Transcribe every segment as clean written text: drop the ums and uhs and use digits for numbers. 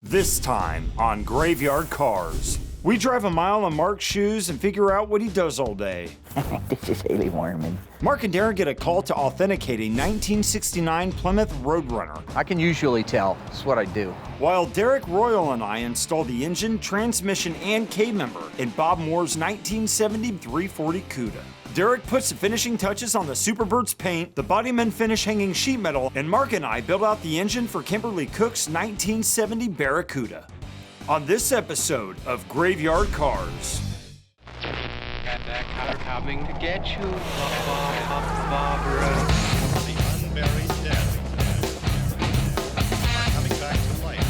This time on Graveyard Carz, we drive a mile in Mark's shoes and figure out what he does all day. This is Haley Warman. Mark and Darren get a call to Authenticating 1969 Plymouth Roadrunner, I can usually tell. It's what I do. while Derek Royal and I install the engine, transmission, and K-member in Bob Moore's 1970 340 Cuda. Derek puts the finishing touches on the Superbird's paint, the bodyman finish hanging sheet metal, and Mark and I build out the engine for Kimberly Cook's 1970 Barracuda. On this episode of Graveyard Carz. Got that car coming to get you, Barbara. The unburied dead are coming back to life.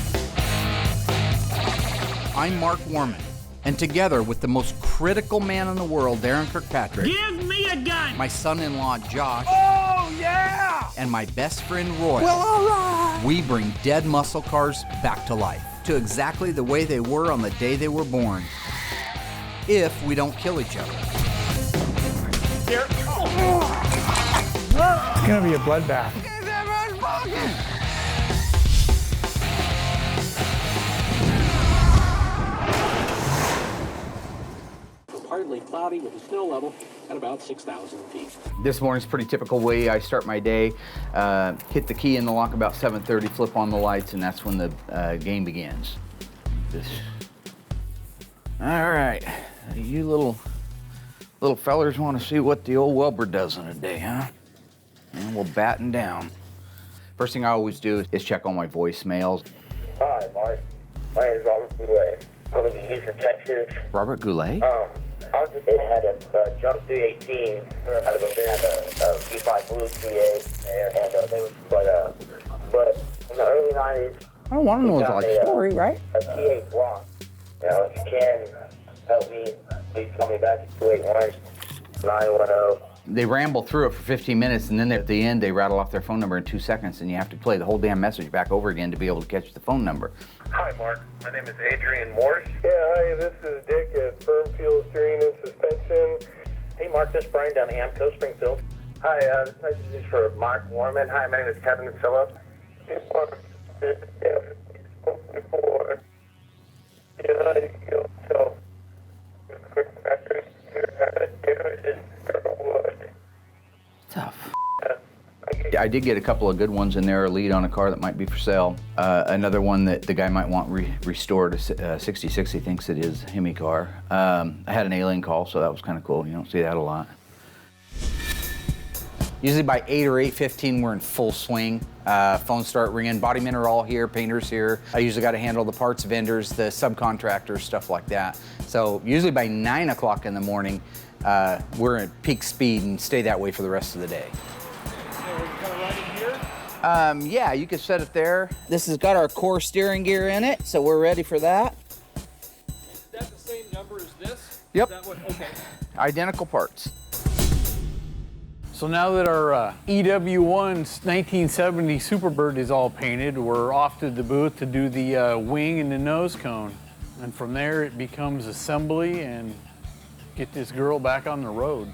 I'm Mark Warman, and together with the most critical man in the world, Darren Kirkpatrick, Give me a gun! my son-in-law, Josh, Oh, yeah! and my best friend, Roy, Well, all right! we bring dead muscle cars back to life, to exactly the way they were on the day they were born, if we don't kill each other. It's gonna be a bloodbath. Partly cloudy with a snow level at about 6,000 feet. This morning's pretty typical way I start my day. Hit the key in the lock about 7:30, flip on the lights, and that's when the game begins. All right, you little fellers want to see what the old Welber does in a day, huh? And we'll batten down. First thing I always do is check on my voicemails. Hi, Mark. My name is Robert Goulet. I'm going to be Houston, Texas. Robert Goulet? I was just had a jump 318. I had a V5 Blue TA, and they was, but in the early 90s, I don't want to know his life story, right? a T8 block. You know, if you can help me, please call me back at 281-910. They ramble through it for 15 minutes, and then at the end, they rattle off their phone number in 2 seconds, and you have to play the whole damn message back over again to be able to catch the phone number. Hi, Mark. My name is Adrian Morse. Yeah, hi, this is Dick at Fairfield Steering and Suspension. Hey, Mark, this is Brian down at Amco, Springfield. Hi, this message is for Mark Warman. Hi, my name is Kevin Phillips. Hey, Mark, this is Kevin. Before. Yeah, so, Tough. I did get a couple of good ones in there, a lead on a car that might be for sale. Another one that the guy might want restored, a 66, he thinks it is, Hemi car. I had an alien call, so that was kind of cool. You don't see that a lot. Usually by 8 or 8:15, we're in full swing. Phones start ringing, bodymen are all here, painters here. I usually got to handle the parts vendors, the subcontractors, stuff like that. So usually by 9 o'clock in the morning, we're at peak speed and stay that way for the rest of the day. Yeah, you could set it there. This has got our core steering gear in it, so we're ready for that. Is that the same number as this? Yep. Is that what, okay. Identical parts. So now that our EW1 1970 Superbird is all painted, we're off to the booth to do the wing and the nose cone. And from there, it becomes assembly and get this girl back on the road.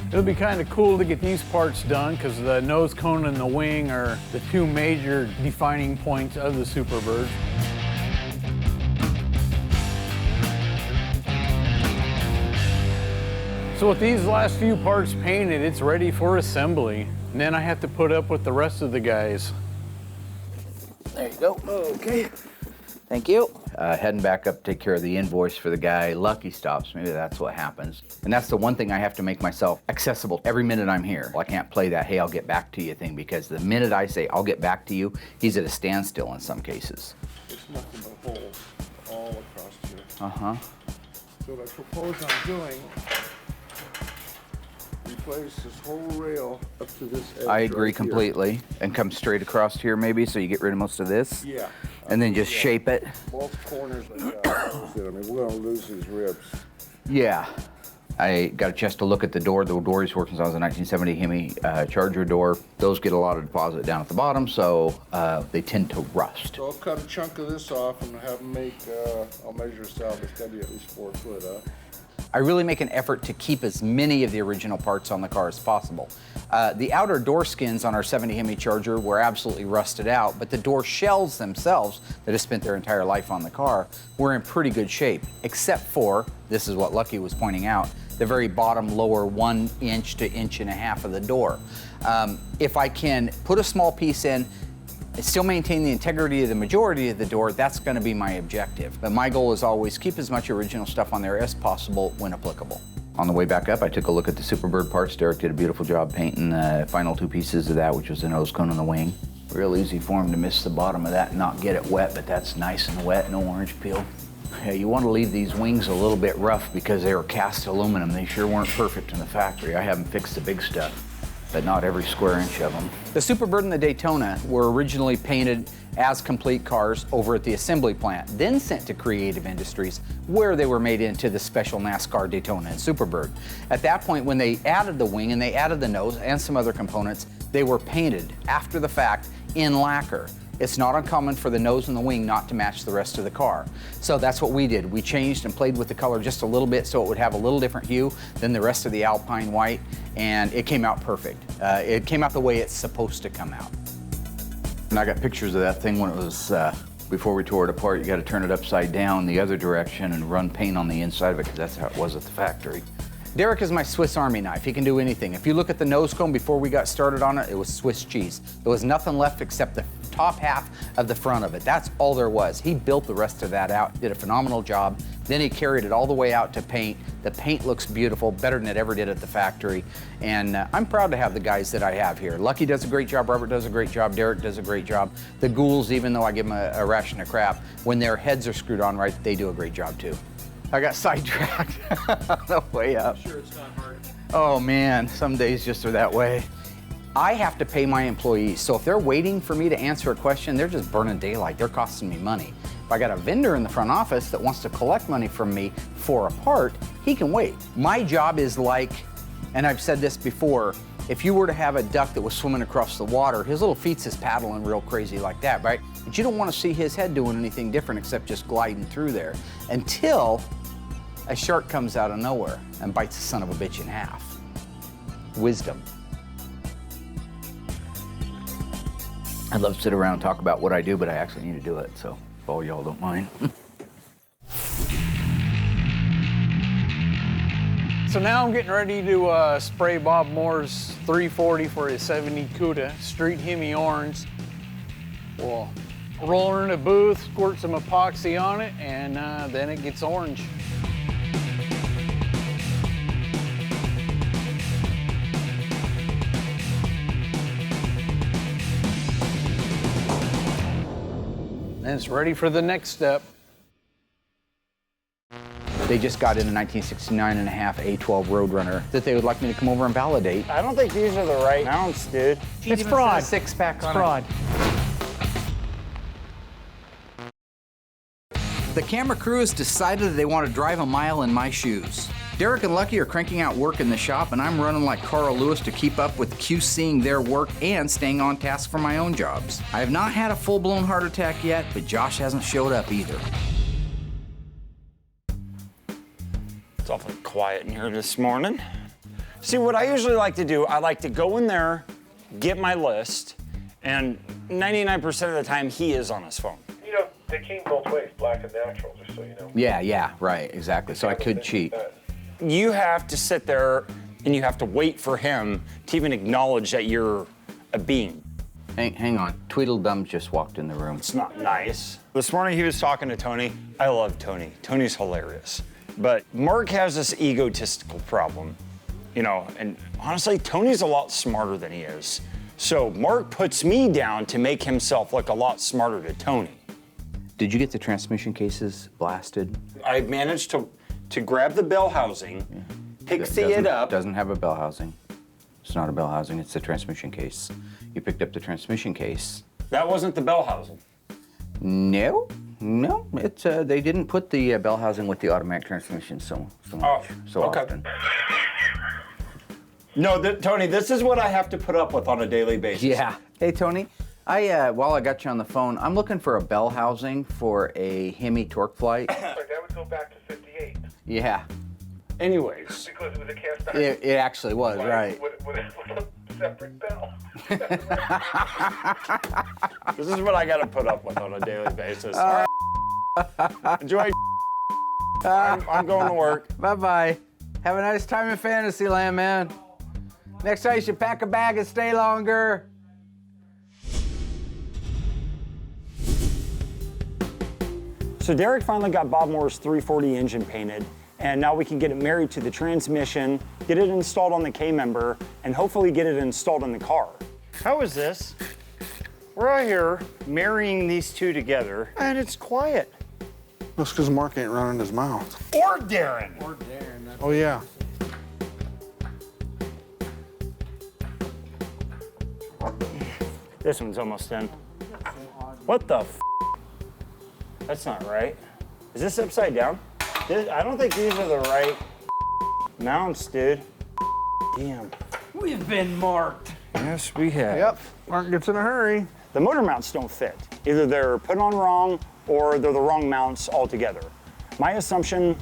It'll be kind of cool to get these parts done because the nose cone and the wing are the two major defining points of the Superbird. So with these last few parts painted, it's ready for assembly. And then I have to put up with the rest of the guys. There you go. Okay. Thank you. Heading back up to take care of the invoice for the guy. Lucky stops. Maybe that's what happens. And that's the one thing I have to make myself accessible every minute I'm here. I can't play that, hey, I'll get back to you thing, because the minute I say, I'll get back to you, he's at a standstill in some cases. It's nothing but holes all across here. Uh-huh. So what I propose on doing, replace this whole rail up to this edge. I agree right here. completely. And come straight across here maybe, so you get rid of most of this? Yeah. And then just shape it? Both corners like that. I mean, we're gonna lose these ribs. Yeah. I got a chance to look at the door. The door he's worked since I was a 1970 Hemi Charger door. Those get a lot of deposit down at the bottom, so they tend to rust. So I'll cut a chunk of this off and have them make, I'll measure this out, it's gotta be at least 4 foot, huh? I really make an effort to keep as many of the original parts on the car as possible. The outer door skins on our 70 Hemi Charger were absolutely rusted out, but the door shells themselves that have spent their entire life on the car were in pretty good shape, except for, this is what Lucky was pointing out, the very bottom lower 1 inch to 1.5 inches of the door. If I can put a small piece in, still maintain the integrity of the majority of the door, that's going to be my objective. But my goal is always keep as much original stuff on there as possible when applicable. On the way back up, I took a look at the Superbird parts. Derek did a beautiful job painting the final 2 pieces of that, which was the nose cone and the wing. Real easy for him to miss the bottom of that and not get it wet, but that's nice and wet, no orange peel. Yeah, you want to leave these wings a little bit rough because they were cast aluminum. They sure weren't perfect in the factory. I haven't fixed the big stuff, but not every square inch of them. The Superbird and the Daytona were originally painted as complete cars over at the assembly plant, then sent to Creative Industries, where they were made into the special NASCAR Daytona and Superbird. At that point, when they added the wing and they added the nose and some other components, they were painted after the fact in lacquer. It's not uncommon for the nose and the wing not to match the rest of the car. So that's what we did. We changed and played with the color just a little bit so it would have a little different hue than the rest of the Alpine white, and it came out perfect. It came out the way it's supposed to come out. And I got pictures of that thing when it was, before we tore it apart. You got to turn it upside down the other direction and run paint on the inside of it, because that's how it was at the factory. Derek is my Swiss Army knife. He can do anything. If you look at the nose cone before we got started on it, it was Swiss cheese. There was nothing left except the top half of the front of it. That's all there was. He built the rest of that out, did a phenomenal job. Then he carried it all the way out to paint. The paint looks beautiful, better than it ever did at the factory. And I'm proud to have the guys that I have here. Lucky does a great job, Robert does a great job, Derek does a great job. The ghouls, even though I give them a ration of crap, when their heads are screwed on right, they do a great job too. I got sidetracked on the way up. Sure, it's not hard. Oh man, some days just are that way. I have to pay my employees, so if they're waiting for me to answer a question, they're just burning daylight. They're costing me money. If I got a vendor in the front office that wants to collect money from me for a part, he can wait. My job is like, and I've said this before, if you were to have a duck that was swimming across the water, his little feet's is paddling real crazy like that, right? But you don't want to see his head doing anything different except just gliding through there until a shark comes out of nowhere and bites the son of a bitch in half. Wisdom. I'd love to sit around and talk about what I do, but I actually need to do it, so if all y'all don't mind. So now I'm getting ready to spray Bob Moore's 340 for his 70 Cuda, Street Hemi Orange. We'll roll her in a booth, squirt some epoxy on it, and then it gets orange. Then it's ready for the next step. They just got in a 1969.5 A12 Roadrunner that they would like me to come over and validate. I don't think these are the right mounts, dude. It's fraud. Six-pack on Fraud. The camera crew has decided that they want to drive a mile in my shoes. Derek and Lucky are cranking out work in the shop, and I'm running like Carl Lewis to keep up with QCing their work and staying on task for my own jobs. I have not had a full-blown heart attack yet, but Josh hasn't showed up either. It's awfully quiet in here this morning. See, what I usually like to do, I like to go in there, get my list, and 99% of the time he is on his phone. You know, they came both ways, black and natural, just so you know. Yeah, right, exactly. So I could cheat. You have to sit there and you have to wait for him to even acknowledge that you're a being. Hang on. Tweedledum just walked in the room. It's not nice. This morning he was talking to Tony. I love Tony. Tony's hilarious. But Mark has this egotistical problem, you know, and honestly, Tony's a lot smarter than he is. So Mark puts me down to make himself look a lot smarter to Tony. Did you get the transmission cases blasted? I managed to grab the bell housing, pixie it up. Doesn't have a bell housing. It's not a bell housing, it's the transmission case. You picked up the transmission case. That wasn't the bell housing. No, No, it's they didn't put the bell housing with the automatic transmission so often. No, Tony, this is what I have to put up with on a daily basis. Yeah. Hey, Tony, while I got you on the phone, I'm looking for a bell housing for a Hemi torque flight. That would go back to 58. Yeah. Anyways. Because it was a cast iron. It actually was, right. With a separate bell. This is what I got to put up with on a daily basis. Enjoy. I'm going to work. Bye-bye. Have a nice time in Fantasyland, man. Next time you should pack a bag and stay longer. So Derek finally got Bob Moore's 340 engine painted, and now we can get it married to the transmission, get it installed on the K-member, and hopefully get it installed in the car. How is this? We're out here marrying these two together, and it's quiet. That's because Mark ain't running his mouth. Or Darren. Oh, yeah. This one's almost in. What the f? That's not right. Is this upside down? I don't think these are the right mounts, dude. Damn. We've been marked. Yes, we have. Yep. Mark gets in a hurry. The motor mounts don't fit. Either they're put on wrong or they're the wrong mounts altogether. My assumption,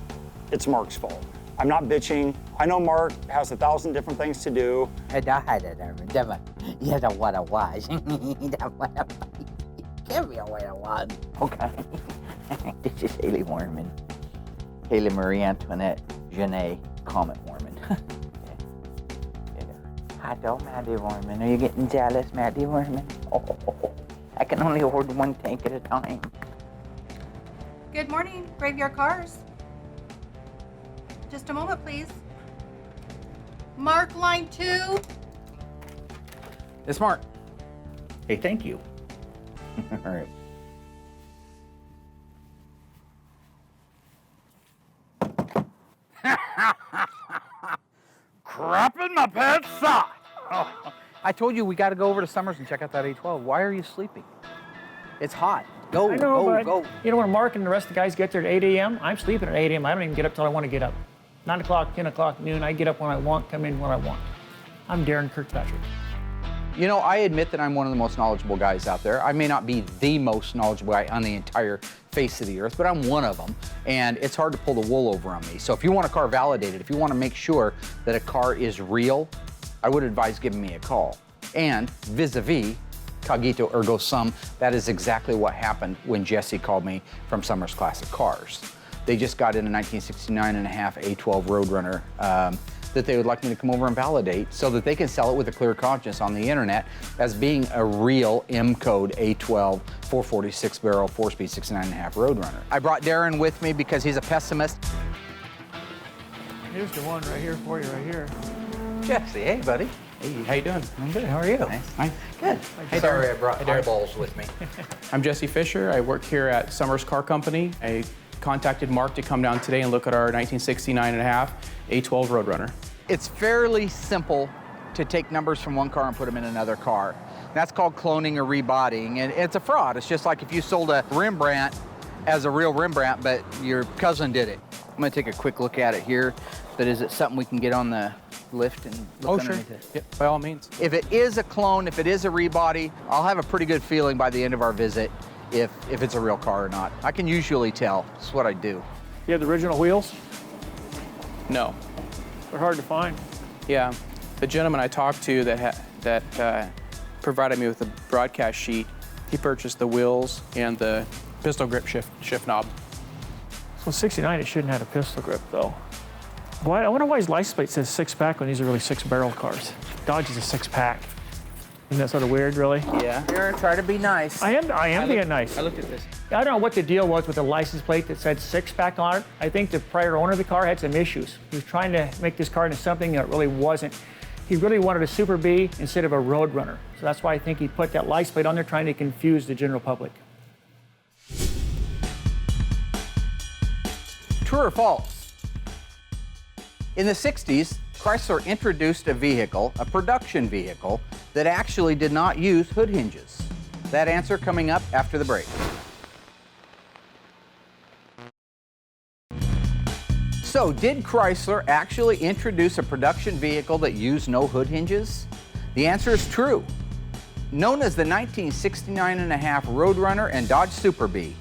it's Mark's fault. I'm not bitching. I know Mark has 1,000 different things to do. You don't want to watch. Give me a way to watch. Okay. This is Haley Warman. Haley Marie Antoinette Janae Comet Warman. Hello, Maddie Warman. Are you getting jealous, Maddie Warman? Oh, I can only hold one tank at a time. Good morning, Graveyard Carz. Just a moment, please. Mark line 2. It's Mark. Hey, thank you. All right. Crap in my pants sock. Oh, I told you we got to go over to Summers and check out that A12. Why are you sleeping? It's hot. Go, I know, go, but go. You know, when Mark and the rest of the guys get there at 8 a.m., I'm sleeping at 8 a.m. I don't even get up till I want to get up. 9 o'clock, 10 o'clock, noon, I get up when I want, come in when I want. I'm Darren Kirkpatrick. You know, I admit that I'm one of the most knowledgeable guys out there. I may not be the most knowledgeable guy on the entire face of the earth, but I'm one of them, and it's hard to pull the wool over on me. So if you want a car validated, if you want to make sure that a car is real, I would advise giving me a call. And vis-a-vis, cogito ergo sum, that is exactly what happened when Jesse called me from Summers Classic Cars. They just got in a 1969.5 A12 Roadrunner that they would like me to come over and validate so that they can sell it with a clear conscience on the internet as being a real M-code A12 446 barrel 4-speed 69.5 Roadrunner. I brought Darren with me because he's a pessimist. Here's the one right here for you, right here. Jesse, hey buddy. Hey, how you doing? I'm good, how are you? Nice. Good. Hey, sorry I brought eyeballs with me. I'm Jesse Fisher. I work here at Summers Car Company. I contacted Mark to come down today and look at our 1969.5 A12 Roadrunner. It's fairly simple to take numbers from one car and put them in another car. That's called cloning or rebodying, and it's a fraud. It's just like if you sold a Rembrandt as a real Rembrandt, but your cousin did it. I'm gonna take a quick look at it here, but is it something we can get on the lift and look underneath it? Yep, by all means. If it is a clone, if it is a rebody, I'll have a pretty good feeling by the end of our visit if it's a real car or not. I can usually tell. It's what I do. You have the original wheels? No. They're hard to find. Yeah, the gentleman I talked to that provided me with the broadcast sheet, he purchased the wheels and the pistol grip shift knob. So 69, it shouldn't have a pistol grip though. Why, I wonder why his license plate says 6-pack when these are really 6-barrel cars. Dodge is a 6-pack. Isn't that sort of weird, really? Yeah. You're trying to be nice. I am being nice. I looked at this. I don't know what the deal was with the license plate that said 6-pack on it. I think the prior owner of the car had some issues. He was trying to make this car into something that it really wasn't. He really wanted a Super B instead of a Roadrunner. So that's why I think he put that license plate on there trying to confuse the general public. True or false? In the 60s, Chrysler introduced a vehicle, a production vehicle, that actually did not use hood hinges. That answer coming up after the break. So, did Chrysler actually introduce a production vehicle that used no hood hinges? The answer is true. Known as the 1969.5 Roadrunner and Dodge Super Bee,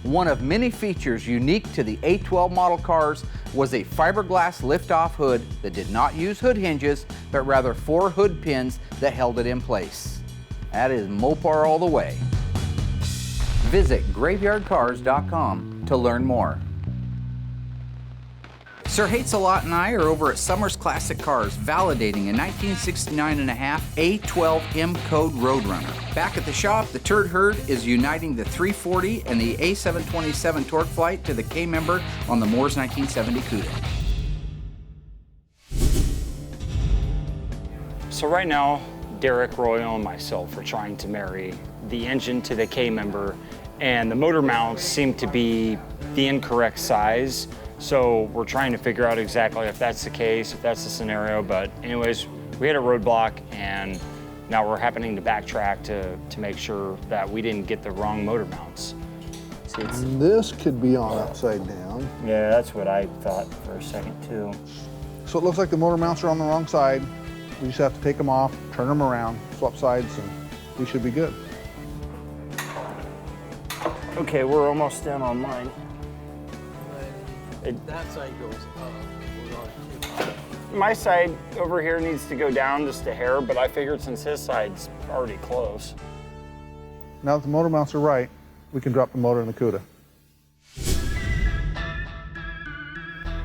one of many features unique to the A12 model cars was a fiberglass lift-off hood that did not use hood hinges, but rather 4 hood pins that held it in place. That is Mopar all the way. Visit graveyardcars.com to learn more. Sir Hates-A-Lot and I are over at Summers Classic Cars validating a 1969.5 A12 M Code Roadrunner. Back at the shop, the Turd Herd is uniting the 340 and the A727 torque flight to the K-member on the Moore's 1970 Cuda. So right now, Derek, Royal, and myself are trying to marry the engine to the K-member, and the motor mounts seem to be the incorrect size. So we're trying to figure out exactly if that's the case, if that's the scenario. But anyways, we had a roadblock, and now we're happening to backtrack to make sure that we didn't get the wrong motor mounts. See, This could be on upside down. yeah, that's what I thought for a second too. So it looks like the motor mounts are on the wrong side. We just have to take them off, turn them around, swap sides, and we should be good. Okay, we're almost done on mine. That side goes up. My side over here needs to go down just a hair, but I figured since his side's already close. Now that the motor mounts are right, we can drop the motor in the Cuda.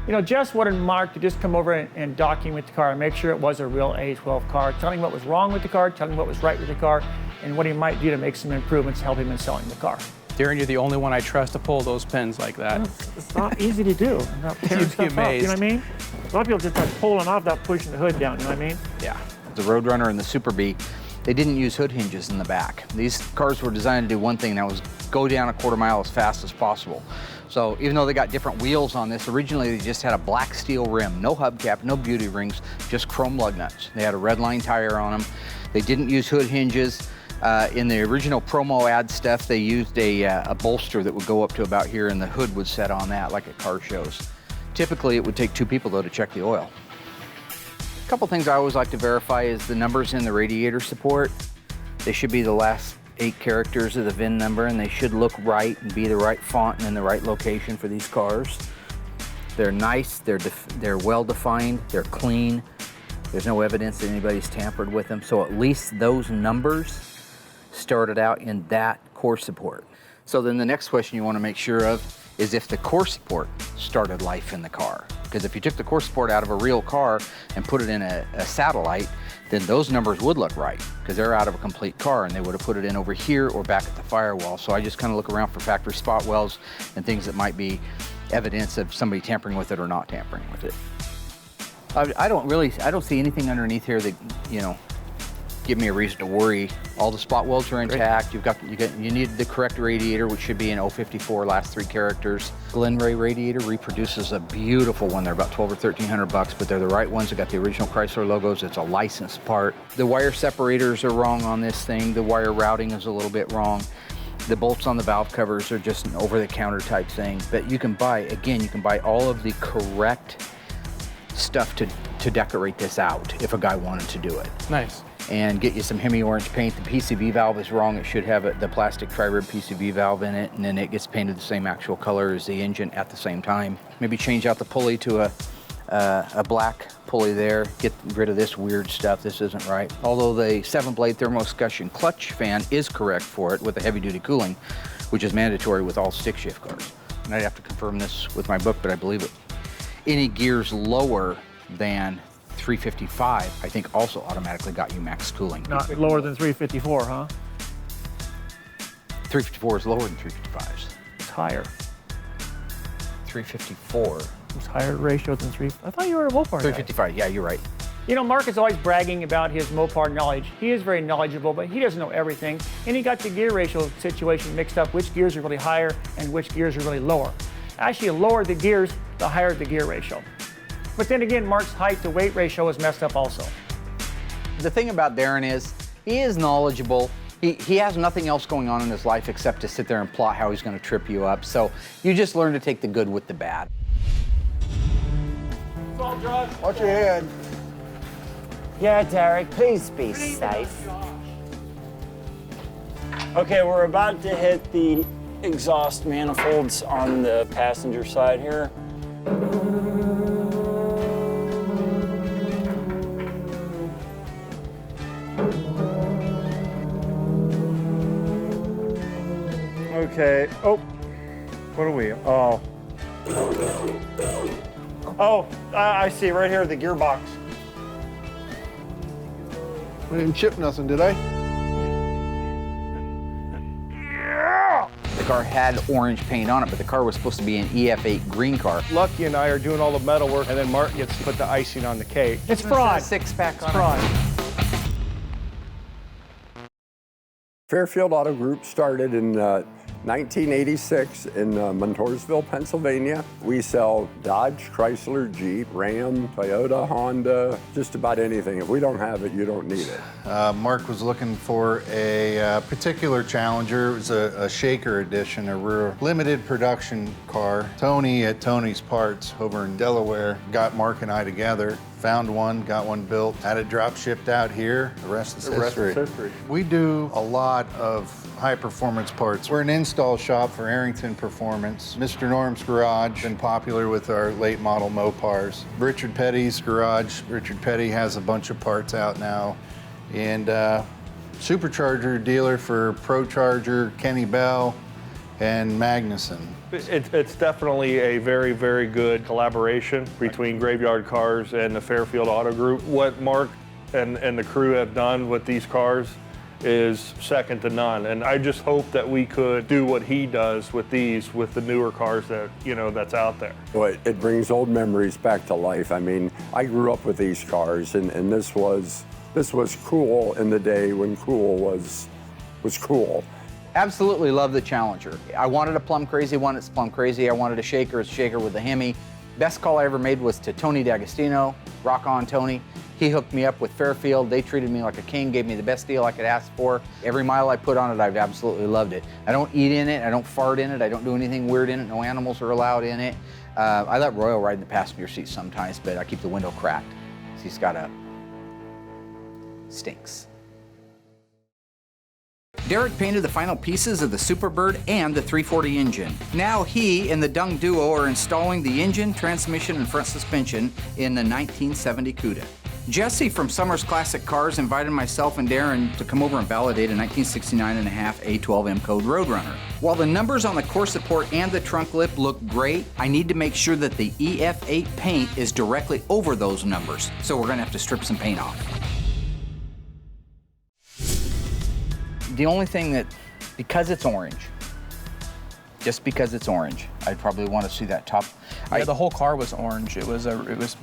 You know, Jess wanted Mark to just come over and document the car and make sure it was a real A12 car, tell him what was wrong with the car, tell him what was right with the car, and what he might do to make some improvements to help him in selling the car. Darren, you're the only one I trust to pull those pins like that. It's not easy to do. Not tearing You'd be stuff off, you know what I amazed. mean? A lot of people just start pulling off without pushing the hood down, you know what I mean? Yeah. The Roadrunner and the Super Bee, they didn't use hood hinges in the back. These cars were designed to do one thing, and that was go down a quarter mile as fast as possible. So even though they got different wheels on this, originally they just had a black steel rim, no hubcap, no beauty rings, just chrome lug nuts. They had a red line tire on them. They didn't use hood hinges. In the original promo ad stuff, they used a bolster that would go up to about here, and the hood would set on that like at car shows. Typically, it would take 2 people, though, to check the oil. A couple things I always like to verify is the numbers in the radiator support. They should be the last 8 characters of the VIN number, and they should look right and be the right font and in the right location for these cars. They're nice, they're well-defined, they're clean. There's no evidence that anybody's tampered with them, so at least those numbers started out in that core support. So then the next question you want to make sure of is if the core support started life in the car. Because if you took the core support out of a real car and put it in a satellite, then those numbers would look right because they're out of a complete car, and they would have put it in over here or back at the firewall. So I just kind of look around for factory spot welds and things that might be evidence of somebody tampering with it or not tampering with it. I don't see anything underneath here that, you know, give me a reason to worry. All the spot welds are intact. You need the correct radiator, which should be an 054 last 3 characters. Glenray radiator reproduces a beautiful one. They're about $1,200 or $1,300, but they're the right ones. They got the original Chrysler logos. It's a licensed part. The wire separators are wrong on this thing. The wire routing is a little bit wrong. The bolts on the valve covers are just an over-the-counter type thing. But you can buy all of the correct stuff to decorate this out if a guy wanted to do it. Nice. And get you some Hemi orange paint. The PCV valve is wrong. It should have the plastic tri-rib PCV valve in it, and then it gets painted the same actual color as the engine at the same time. Maybe change out the pulley to a black pulley there. Get rid of this weird stuff. This isn't right. Although the 7-blade thermoscussion clutch fan is correct for it with the heavy-duty cooling, which is mandatory with all stick shift cars. And I'd have to confirm this with my book, but I believe it. Any gears lower than 355, I think also automatically got you max cooling. Not lower than 354, huh? 354 is lower than 355s. It's higher. 354. It's higher ratio than 3. I thought you were a Mopar 355, yeah, you're right. You know, Mark is always bragging about his Mopar knowledge. He is very knowledgeable, but he doesn't know everything. And he got the gear ratio situation mixed up, which gears are really higher and which gears are really lower. Actually, the lower the gears, the higher the gear ratio. But then again, Mark's height to weight ratio is messed up also. The thing about Darren is he is knowledgeable. He has nothing else going on in his life except to sit there and plot how he's going to trip you up. So you just learn to take the good with the bad. Watch your head. Yeah, Derek, please be safe. Okay, we're about to hit the exhaust manifolds on the passenger side here. Okay. Oh, what are we? Oh. Oh, I see right here, the gearbox. We didn't chip nothing, did I? The car had orange paint on it, but the car was supposed to be an EF8 green car. Lucky and I are doing all the metal work, and then Mark gets to put the icing on the cake. It's fraud. Six-pack on Fraud. Fairfield Auto Group started in 1986 in Montoursville, Pennsylvania. We sell Dodge, Chrysler, Jeep, Ram, Toyota, Honda, just about anything. If we don't have it, you don't need it. Mark was looking for a particular Challenger. It was a Shaker edition, a real limited production car. Tony at Tony's Parts over in Delaware got Mark and I together, found one, got one built, had it drop shipped out here. The rest is history. We do a lot of high performance parts. We're an install shop for Arrington Performance. Mr. Norm's Garage, been popular with our late model Mopars. Richard Petty's Garage. Richard Petty has a bunch of parts out now. And Supercharger dealer for ProCharger, Kenny Bell, and Magnuson. It's definitely a very, very good collaboration between Graveyard Cars and the Fairfield Auto Group. What Mark and the crew have done with these cars is second to none. And I just hope that we could do what he does with these, with the newer cars that, that's out there. Well, it brings old memories back to life. I mean, I grew up with these cars, and this was cool in the day when cool was cool. Absolutely love the Challenger. I wanted a Plum Crazy one, it's Plum Crazy. I wanted a Shaker, it's Shaker with a Hemi. Best call I ever made was to Tony D'Agostino, rock on Tony. He hooked me up with Fairfield. They treated me like a king, gave me the best deal I could ask for. Every mile I put on it, I've absolutely loved it. I don't eat in it, I don't fart in it, I don't do anything weird in it, no animals are allowed in it. I let Royal ride in the passenger seat sometimes, but I keep the window cracked. He's got a stinks. Derek painted the final pieces of the Superbird and the 340 engine. Now he and the Dung duo are installing the engine, transmission, and front suspension in the 1970 Cuda. Jesse from Summers Classic Cars invited myself and Darren to come over and validate a 1969.5 A12 M Code Roadrunner. While the numbers on the core support and the trunk lip look great, I need to make sure that the EF8 paint is directly over those numbers, so we're gonna have to strip some paint off. The only thing that, because it's orange, just because it's orange, I'd probably want to see that top. Yeah, the whole car was orange. It was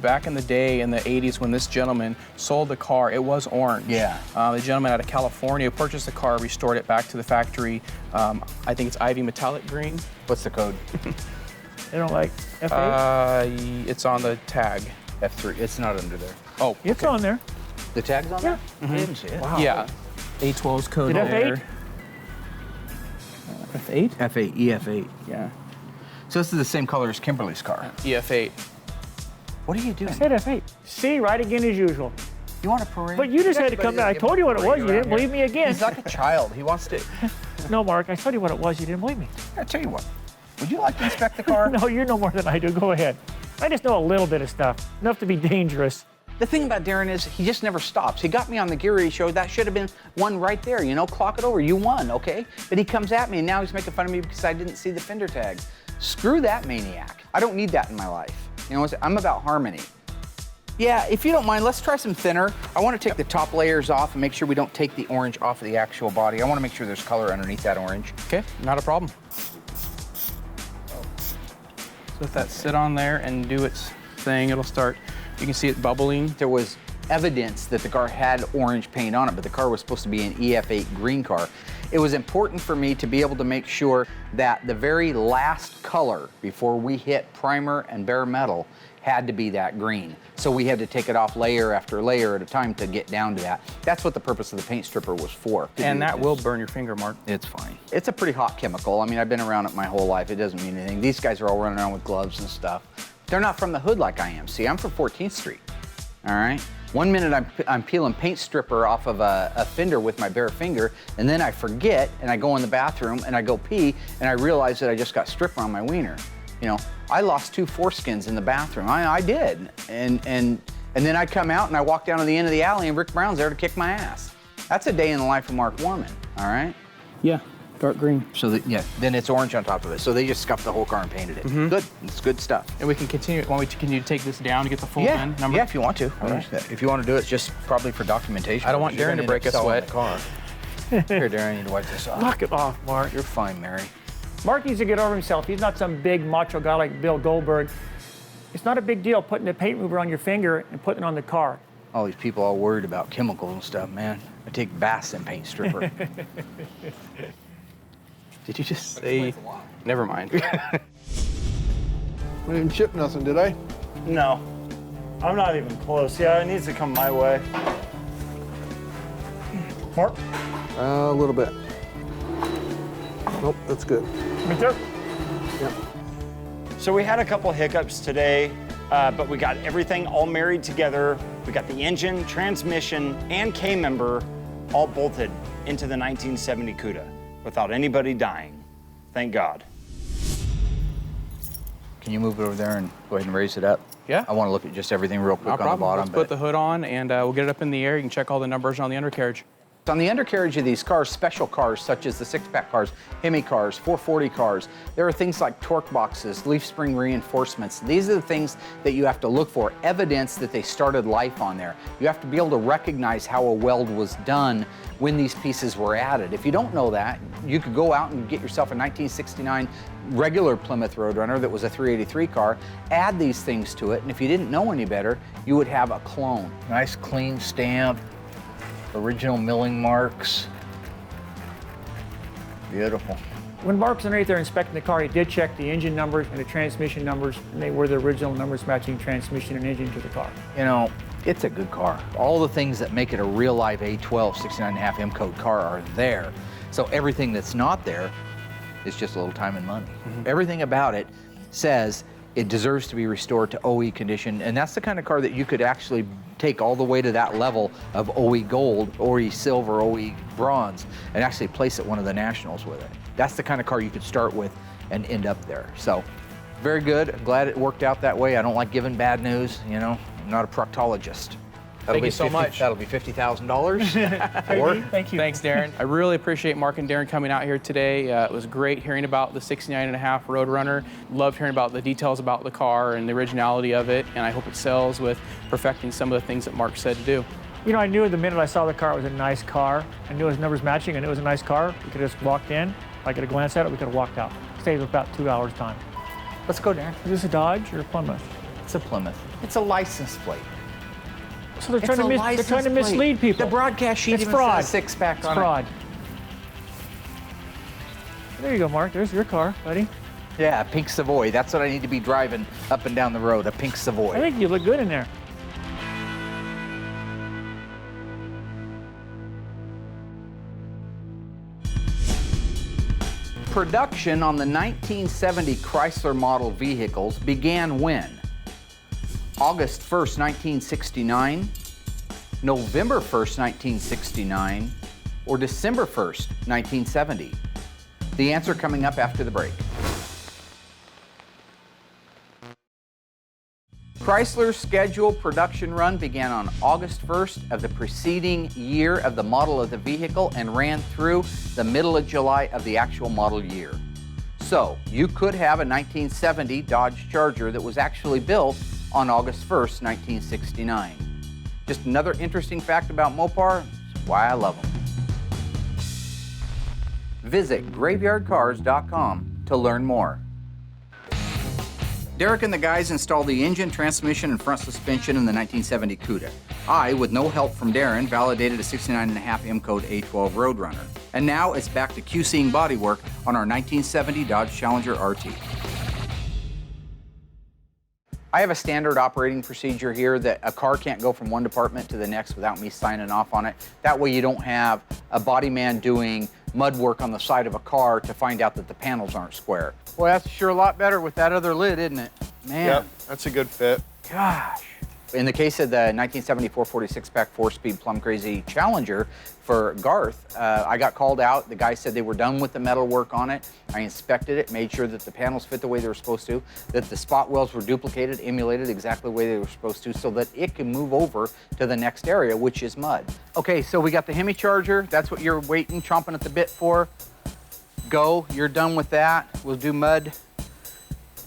back in the day in the 80s when this gentleman sold the car, it was orange. Yeah. The gentleman out of California purchased the car, restored it back to the factory. I think it's Ivy Metallic Green. What's the code? They don't like F8? It's on the tag. F3, it's not under there. Oh, It's on there. The tag's on there? I didn't see it. Wow. Yeah. A12's code Did there. F8? F8? F8, EF8. Yeah. So this is the same color as Kimberly's car. EF8. What are you doing? I said F8. See, right again as usual. You want a parade? But you just had to come back. I told you what it was. You didn't believe me again. He's like a child. He wants to. No, Mark, I told you what it was. You didn't believe me. I tell you what. Would you like to inspect the car? No, you know more than I do. Go ahead. I just know a little bit of stuff. Enough to be dangerous. The thing about Darren is he just never stops. He got me on the Geary show. That should have been one right there, clock it over. You won, okay? But he comes at me and now he's making fun of me because I didn't see the fender tags. Screw that maniac. I don't need that in my life. I'm about harmony. Yeah, if you don't mind, let's try some thinner. I want to take the top layers off and make sure we don't take the orange off of the actual body. I want to make sure there's color underneath that orange. Okay, not a problem. So let that sit on there and do its thing. It'll start. You can see it bubbling. There was evidence that the car had orange paint on it, but the car was supposed to be an EF8 green car. It was important for me to be able to make sure that the very last color before we hit primer and bare metal had to be that green. So we had to take it off layer after layer at a time to get down to that. That's what the purpose of the paint stripper was for. And that will burn your finger, Mark. It's fine. It's a pretty hot chemical. I mean, I've been around it my whole life. It doesn't mean anything. These guys are all running around with gloves and stuff. They're not from the hood like I am. See, I'm from 14th Street, all right? One minute I'm peeling paint stripper off of a fender with my bare finger, and then I forget, and I go in the bathroom, and I go pee, and I realize that I just got stripper on my wiener. You know, I lost 2 foreskins in the bathroom. I did, and then I come out, and I walk down to the end of the alley, and Rick Brown's there to kick my ass. That's a day in the life of Mark Warman, all right? Yeah, dark green. So then it's orange on top of it. So they just scuffed the whole car and painted it. Good, it's good stuff. And we can continue. Want me to continue to take this down to get the full VIN number? Yeah, if you want to. All right. If you want to do it, just probably for documentation. I don't want Darren to break a sweat. Car. Here, Darren, you need to wipe this off. Knock it off, Mark. You're fine, Mary. Mark needs to get over himself. He's not some big macho guy like Bill Goldberg. It's not a big deal putting a paint remover on your finger and putting it on the car. All these people all worried about chemicals and stuff, man. I take baths in paint stripper. Did you just say? Never mind. I didn't chip nothing, did I? No, I'm not even close. Yeah, it needs to come my way. Mark? A little bit. Nope, that's good. Right there? Yep. So we had a couple hiccups today, but we got everything all married together. We got the engine, transmission, and K-member all bolted into the 1970 Cuda without anybody dying. Thank God. Can you move it over there and go ahead and raise it up? Yeah. I want to look at just everything real quick No on the problem. bottom. Let's put the hood on, and we'll get it up in the air. You can check all the numbers on the undercarriage. On the undercarriage of these cars, special cars such as the 6-pack cars, Hemi cars, 440 cars, there are things like torque boxes, leaf spring reinforcements. These are the things that you have to look for, evidence that they started life on there. You have to be able to recognize how a weld was done when these pieces were added. If you don't know that, you could go out and get yourself a 1969 regular Plymouth Roadrunner that was a 383 car, add these things to it, and if you didn't know any better, you would have a clone. Nice clean stamp. Original milling marks. Beautiful. When Mark's underneath there inspecting the car, he did check the engine numbers and the transmission numbers, and they were the original numbers matching transmission and engine to the car. You know, it's a good car. All the things that make it a real live A12 69.5 M code car are there. So everything that's not there is just a little time and money. Everything about it says it deserves to be restored to OE condition, and that's the kind of car that you could actually take all the way to that level of OE gold, OE silver, OE bronze, and actually place at one of the nationals with it. That's the kind of car you could start with and end up there. So, very good. I'm glad it worked out that way. I don't like giving bad news, you know. I'm not a proctologist. Thank you so much. That'll be $50,000. Thank you. Thanks, Darren. I really appreciate Mark and Darren coming out here today. It was great hearing about the 69.5 Roadrunner. Loved hearing about the details about the car and the originality of it, and I hope it sells with perfecting some of the things that Mark said to do. You know, I knew the minute I saw the car it was a nice car. I knew his numbers matching. I knew it was a nice car. We could have just walked in. If I could have glanced at it, we could have walked out. Saved about 2 hours time. Let's go, Darren. Is this a Dodge or a Plymouth? It's a Plymouth. It's a license plate. So they're trying to mislead people. The broadcast sheet It's even fraud. says 6-pack It's on fraud. There you go, Mark. There's your car, buddy. it. Yeah, a pink Savoy. That's what I need to be driving up and down the road, a pink Savoy. I think you look good in there. Production on the 1970 Chrysler model vehicles began when? August 1st, 1969, November 1st, 1969, or December 1st, 1970? The answer coming up after the break. Chrysler's scheduled production run began on August 1st of the preceding year of the model of the vehicle and ran through the middle of July of the actual model year. So, you could have a 1970 Dodge Charger that was actually built on August 1st, 1969. Just another interesting fact about Mopar, it's why I love them. Visit graveyardcars.com to learn more. Derek and the guys installed the engine, transmission, and front suspension in the 1970 Cuda. I, with no help from Darren, validated a 69.5 M code A12 Roadrunner. And now it's back to QCing bodywork on our 1970 Dodge Challenger RT. I have a standard operating procedure here that a car can't go from one department to the next without me signing off on it. That way you don't have a body man doing mud work on the side of a car to find out that the panels aren't square. Well, that's sure a lot better with that other lid, isn't it? Man. Yep, that's a good fit. Gosh. In the case of the 1974 46-pack 4-speed Plum Crazy Challenger for Garth, I got called out. The guy said they were done with the metal work on it. I inspected it, made sure that the panels fit the way they were supposed to, that the spot welds were duplicated, emulated exactly the way they were supposed to, so that it can move over to the next area, which is mud. Okay, so we got the Hemi Charger. That's what you're waiting, chomping at the bit for. Go, you're done with that. We'll do mud.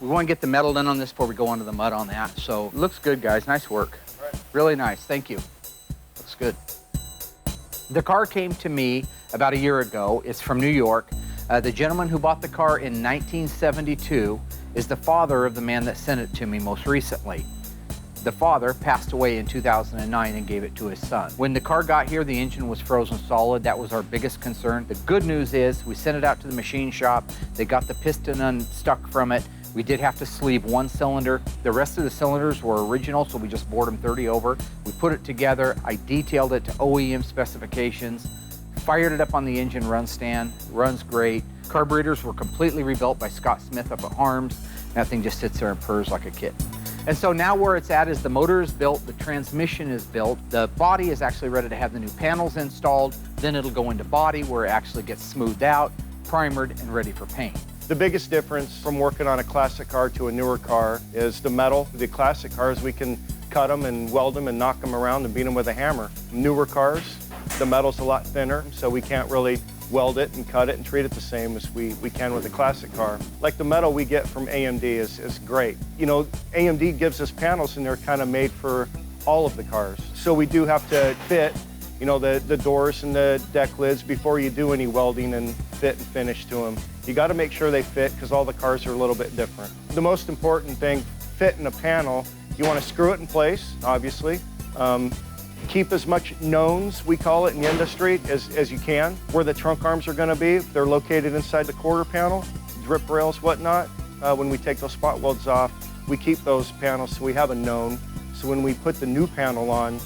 We want to get the metal done on this before we go onto the mud on that. So looks good, guys. Nice work. Really nice. Thank you. Looks good. The car came to me about a year ago. It's from New York. The gentleman who bought the car in 1972 is the father of the man that sent it to me most recently. The father passed away in 2009 and gave it to his son. When the car got here, the engine was frozen solid. That was our biggest concern. The good news is we sent it out to the machine shop. They got the piston unstuck from it. We did have to sleeve one cylinder. The rest of the cylinders were original, so we just bored them 30 over. We put it together. I detailed it to OEM specifications, fired it up on the engine run stand. Runs great. Carburetors were completely rebuilt by Scott Smith up at Harms. That thing just sits there and purrs like a kitten. And so now where it's at is the motor is built, the transmission is built, the body is actually ready to have the new panels installed, then it'll go into body where it actually gets smoothed out, primered, and ready for paint. The biggest difference from working on a classic car to a newer car is the metal. The classic cars, we can cut them and weld them and knock them around and beat them with a hammer. Newer cars, the metal's a lot thinner, so we can't really weld it and cut it and treat it the same as we can with a classic car. Like the metal we get from AMD is great. You know, AMD gives us panels and they're kind of made for all of the cars. So we do have to fit, you know, the doors and the deck lids before you do any welding and fit and finish to them. You got to make sure they fit because all the cars are a little bit different. The most important thing, fitting a panel, you want to screw it in place, obviously. Keep as much knowns, we call it in the industry, as you can. Where the trunk arms are going to be, they're located inside the quarter panel, drip rails, whatnot. When we take those spot welds off, we keep those panels so we have a known. So when we put the new panel on,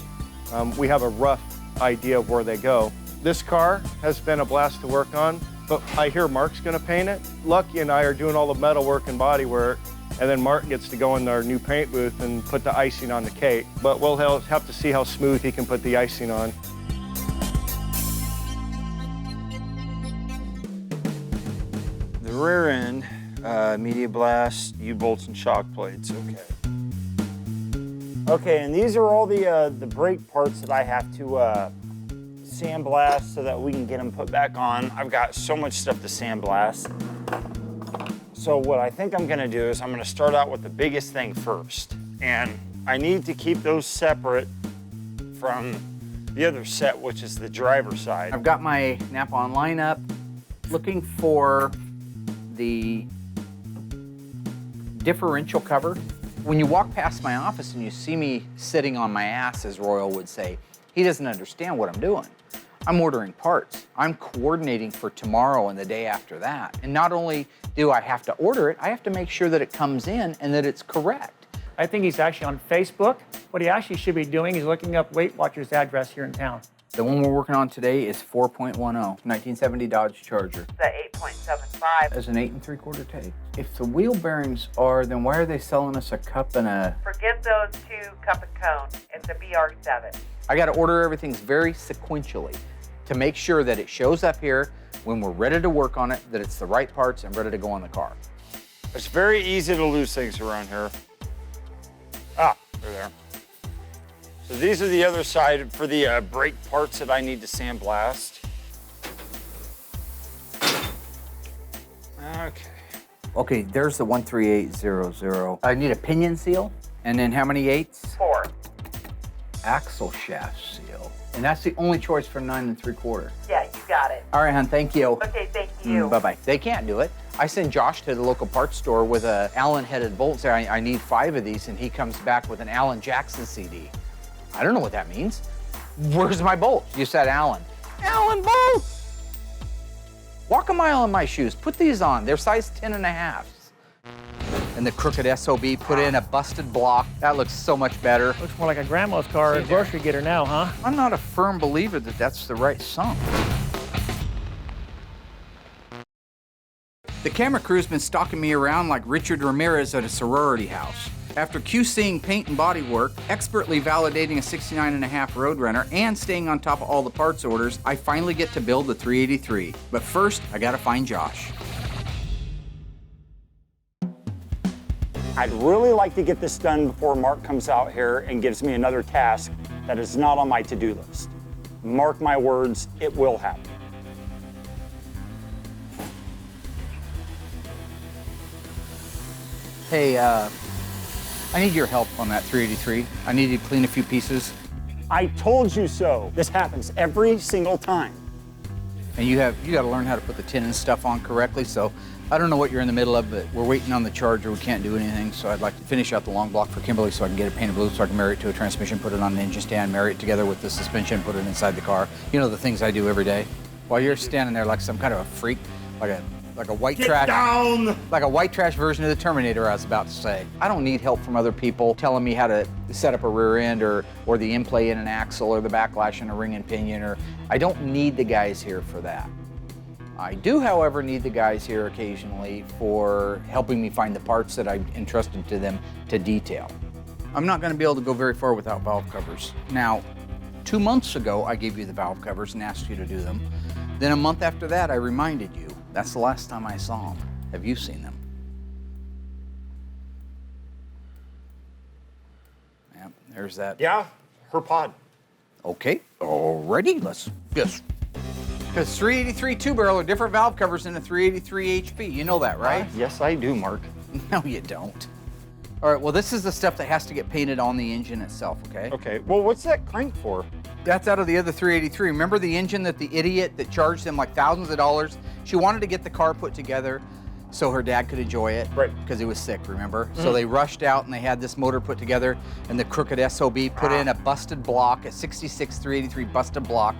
we have a rough idea of where they go. This car has been a blast to work on, but I hear Mark's going to paint it. Lucky and I are doing all the metal work and body work, and then Mark gets to go in our new paint booth and put the icing on the cake. But we'll have to see how smooth he can put the icing on. The rear end, media blast, U-bolts and shock plates, okay. Okay, and these are all the brake parts that I have to sandblast so that we can get them put back on. I've got so much stuff to sandblast. So what I think I'm gonna do is I'm gonna start out with the biggest thing first. And I need to keep those separate from the other set, which is the driver's side. I've got my Napa-On lineup, looking for the differential cover. When you walk past my office and you see me sitting on my ass, as Royal would say, he doesn't understand what I'm doing. I'm ordering parts. I'm coordinating for tomorrow and the day after that. And not only do I have to order it, I have to make sure that it comes in and that it's correct. I think he's actually on Facebook. What he actually should be doing is looking up Weight Watchers' address here in town. The one we're working on today is 4.10, 1970 Dodge Charger. The 8.75. As an 8 3/4 take. If the wheel bearings are, then why are they selling us a cup and a... Forget those two cup and cone. It's a BR7. I got to order everything very sequentially to make sure that it shows up here when we're ready to work on it, that it's the right parts and ready to go on the car. It's very easy to lose things around here. Ah, they're there. So these are the other side for the brake parts that I need to sandblast. Okay. Okay, there's the 13800. I need a pinion seal, and then how many 8s? 4. Axle shaft seal. And that's the only choice for 9 3/4. Yeah, you got it. All right, hon, thank you. Okay, thank you. Bye-bye. They can't do it. I send Josh to the local parts store with a Allen-headed bolt. Say, I need 5 of these, and he comes back with an Alan Jackson CD. I don't know what that means. Where's my bolt? You said Alan. Alan bolt! Walk a mile in my shoes. Put these on. They're size 10.5. And the crooked SOB put in a busted block. That looks so much better. Looks more like a grandma's car, a grocery getter now, huh? I'm not a firm believer that that's the right sump. The camera crew's been stalking me around like Richard Ramirez at a sorority house. After QCing paint and bodywork, expertly validating a 69.5 Roadrunner, and staying on top of all the parts orders, I finally get to build the 383. But first, I gotta find Josh. I'd really like to get this done before Mark comes out here and gives me another task that is not on my to-do list. Mark my words, it will happen. Hey, I need your help on that 383. I need you to clean a few pieces. I told you so. This happens every single time. And you gotta learn how to put the tin and stuff on correctly, so I don't know what you're in the middle of, but we're waiting on the charger. We can't do anything, so I'd like to finish out the long block for Kimberly so I can get it painted blue, so I can marry it to a transmission, put it on an engine stand, marry it together with the suspension, put it inside the car. You know, the things I do every day. While you're standing there like some kind of a freak, like a white trash. Down! Like a white trash version of the Terminator, I was about to say. I don't need help from other people telling me how to set up a rear end or the in-play in an axle or the backlash in a ring and pinion, I don't need the guys here for that. I do, however, need the guys here occasionally for helping me find the parts that I've entrusted to them to detail. I'm not gonna be able to go very far without valve covers. Now, 2 months ago, I gave you the valve covers and asked you to do them. Then a month after that, I reminded you. That's the last time I saw them. Have you seen them? Yep, there's that. Yeah, her pod. Okay, alrighty, let's just. Because 383 two-barrel are different valve covers than a 383 HP. You know that, right? Yes, I do, Mark. No, you don't. All right, well, this is the stuff that has to get painted on the engine itself, okay? Okay, well, what's that crank for? That's out of the other 383. Remember the engine that the idiot that charged them like thousands of dollars? She wanted to get the car put together so her dad could enjoy it. Right. Because he was sick, remember? So they rushed out and they had this motor put together, and the crooked SOB put in a busted block, a 66 383 busted block.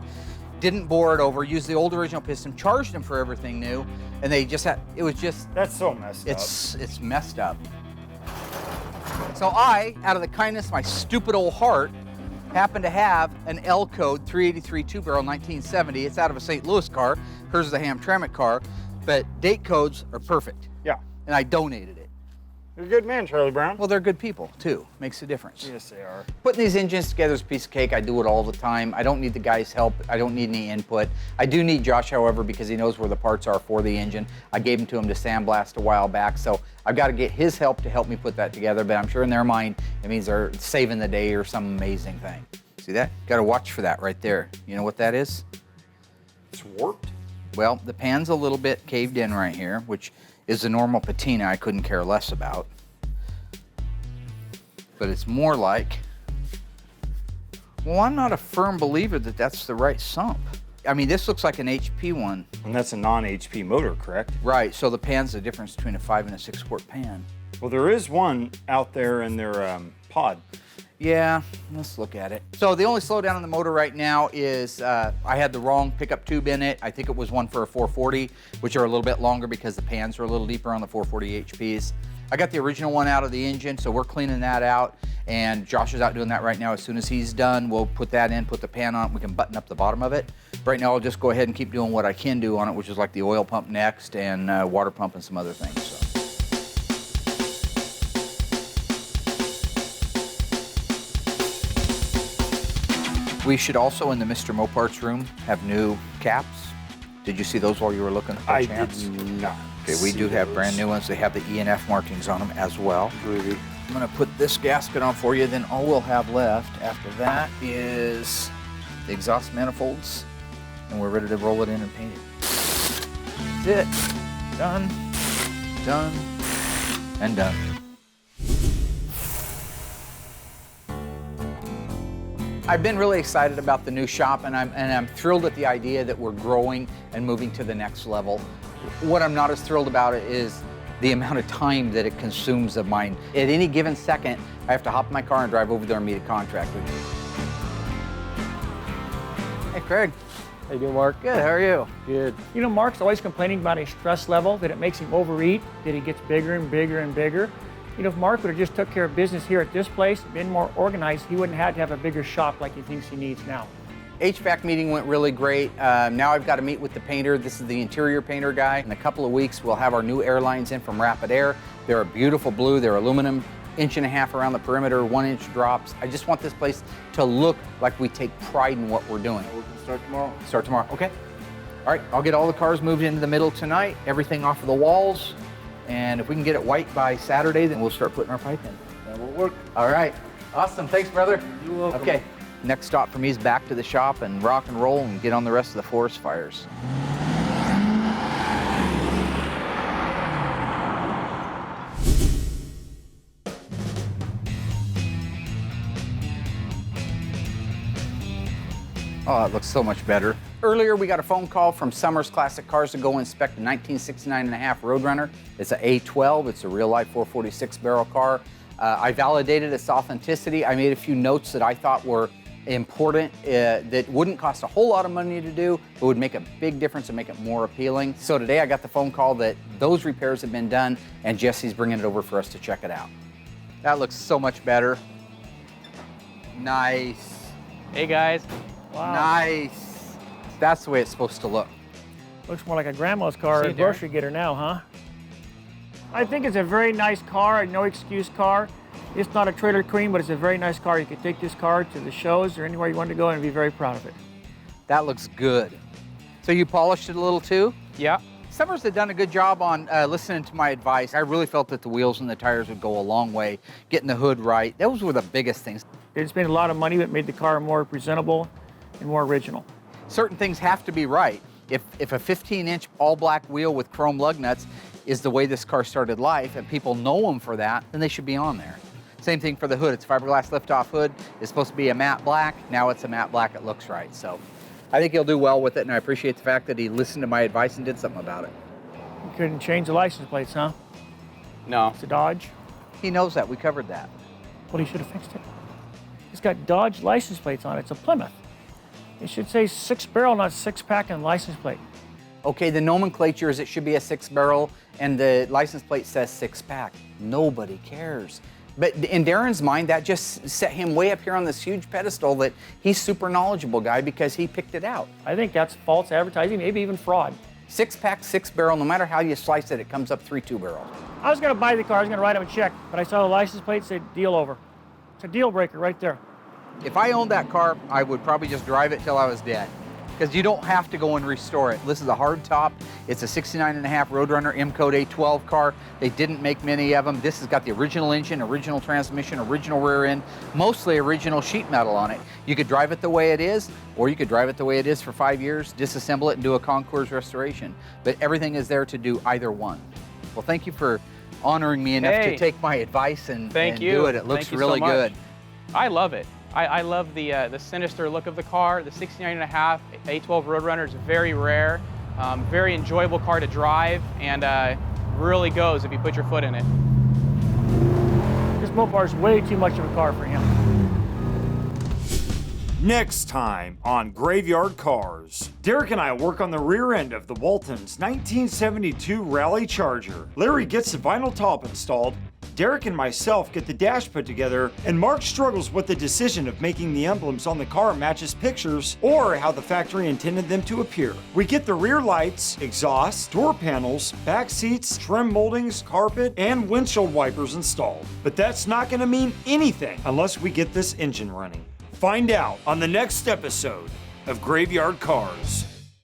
Didn't bore it over, used the old original piston, charged them for everything new, and they just had, it was just... That's so messed up. It's messed up. So I, out of the kindness of my stupid old heart, happen to have an L code 383 two-barrel 1970. It's out of a St. Louis car. Hers is a Hamtramck car, but date codes are perfect. Yeah. And I donated it. You're a good man, Charlie Brown. Well, they're good people, too. Makes a difference. Yes, they are. Putting these engines together is a piece of cake. I do it all the time. I don't need the guys' help. I don't need any input. I do need Josh, however, because he knows where the parts are for the engine. I gave them to him to sandblast a while back, so I've got to get his help to help me put that together, but I'm sure in their mind, it means they're saving the day or some amazing thing. See that? Got to watch for that right there. You know what that is? It's warped? Well, the pan's a little bit caved in right here, which is a normal patina I couldn't care less about. But it's more like, well, I'm not a firm believer that that's the right sump. I mean, this looks like an HP one. And that's a non-HP motor, correct? Right, so the pan's the difference between a 5 and a 6 quart pan. Well, there is one out there in their pod. Yeah, let's look at it. So the only slowdown on the motor right now is I had the wrong pickup tube in it. I think it was one for a 440, which are a little bit longer because the pans are a little deeper on the 440 HPs. I got the original one out of the engine, so we're cleaning that out, and Josh is out doing that right now. As soon as he's done, we'll put that in, put the pan on it, we can button up the bottom of it. Right now, I'll just go ahead and keep doing what I can do on it, which is like the oil pump next and water pump and some other things. So. We should also, in the Mr. Moparts room, have new caps. Did you see those while you were looking? I did not. Okay, we do have brand new ones. They have the E&F markings on them as well. Groovy. I'm gonna put this gasket on for you, then all we'll have left after that is the exhaust manifolds, and we're ready to roll it in and paint it. That's it. Done, done, and done. I've been really excited about the new shop, and I'm thrilled at the idea that we're growing and moving to the next level. What I'm not as thrilled about it is the amount of time that it consumes of mine. At any given second, I have to hop in my car and drive over there and meet a contractor. Hey, Craig. How you doing, Mark? Good, how are you? Good. You know, Mark's always complaining about his stress level, that it makes him overeat, that he gets bigger and bigger and bigger. You know, if Mark would have just took care of business here at this place, been more organized, he wouldn't have to have a bigger shop like he thinks he needs now. HVAC meeting went really great. Now I've got to meet with the painter. This is the interior painter guy. In a couple of weeks, we'll have our new airlines in from Rapid Air. They're a beautiful blue. They're aluminum, 1.5 inches around the perimeter, 1-inch drops. I just want this place to look like we take pride in what we're doing. We can start tomorrow. Start tomorrow, okay. All right, I'll get all the cars moved into the middle tonight, everything off of the walls, and if we can get it white by Saturday, then we'll start putting our pipe in. That will work. All right, awesome, thanks, brother. You're welcome. Okay, next stop for me is back to the shop and rock and roll and get on the rest of the forest fires. Oh, it looks so much better. Earlier, we got a phone call from Summers Classic Cars to go inspect a 1969.5 Roadrunner. It's an A12. It's a real-life 446 barrel car. I validated its authenticity. I made a few notes that I thought were important that wouldn't cost a whole lot of money to do, but would make a big difference and make it more appealing. So today, I got the phone call that those repairs have been done, and Jesse's bringing it over for us to check it out. That looks so much better. Nice. Hey, guys. Wow. Nice. That's the way it's supposed to look. Looks more like a grandma's car, See, a grocery getter now, huh? I think it's a very nice car, a no excuse car. It's not a trailer queen, but it's a very nice car. You could take this car to the shows or anywhere you want to go and be very proud of it. That looks good. So you polished it a little too? Yeah. Summers had done a good job on listening to my advice. I really felt that the wheels and the tires would go a long way, getting the hood right. Those were the biggest things. They spent a lot of money, but made the car more presentable and more original. Certain things have to be right. If a 15-inch all-black wheel with chrome lug nuts is the way this car started life, and people know them for that, then they should be on there. Same thing for the hood. It's a fiberglass lift-off hood. It's supposed to be a matte black. Now it's a matte black. It looks right. So I think he'll do well with it, and I appreciate the fact that he listened to my advice and did something about it. You couldn't change the license plates, huh? No. It's a Dodge. He knows that. We covered that. Well, he should have fixed it. It's got Dodge license plates on it. It's a Plymouth. It should say 6-barrel, not 6-pack on the license plate. Okay, the nomenclature is it should be a 6-barrel, and the license plate says 6-pack. Nobody cares. But in Darren's mind, that just set him way up here on this huge pedestal that he's super knowledgeable guy because he picked it out. I think that's false advertising, maybe even fraud. 6-pack, 6-barrel, no matter how you slice it, it comes up 3 2-barrels. I was going to buy the car, I was going to write him a check, but I saw the license plate said deal over. It's a deal breaker right there. If I owned that car, I would probably just drive it till I was dead. Because you don't have to go and restore it. This is a hard top. It's a 69.5 Roadrunner M-Code A12 car. They didn't make many of them. This has got the original engine, original transmission, original rear end, mostly original sheet metal on it. You could drive it the way it is, or you could drive it the way it is for 5 years, disassemble it and do a concours restoration. But everything is there to do either one. Well, thank you for honoring me enough to take my advice and do it. It looks really good. I love it. I love the sinister look of the car. The 69.5 A12 Roadrunner is very rare, very enjoyable car to drive, and really goes if you put your foot in it. This Mopar is way too much of a car for him. Next time on Graveyard Cars, Derek and I work on the rear end of the Walton's 1972 Rally Charger. Larry gets the vinyl top installed, Derek and myself get the dash put together, and Mark struggles with the decision of making the emblems on the car match his pictures or how the factory intended them to appear. We get the rear lights, exhaust, door panels, back seats, trim moldings, carpet, and windshield wipers installed. But that's not going to mean anything unless we get this engine running. Find out on the next episode of Graveyard Cars.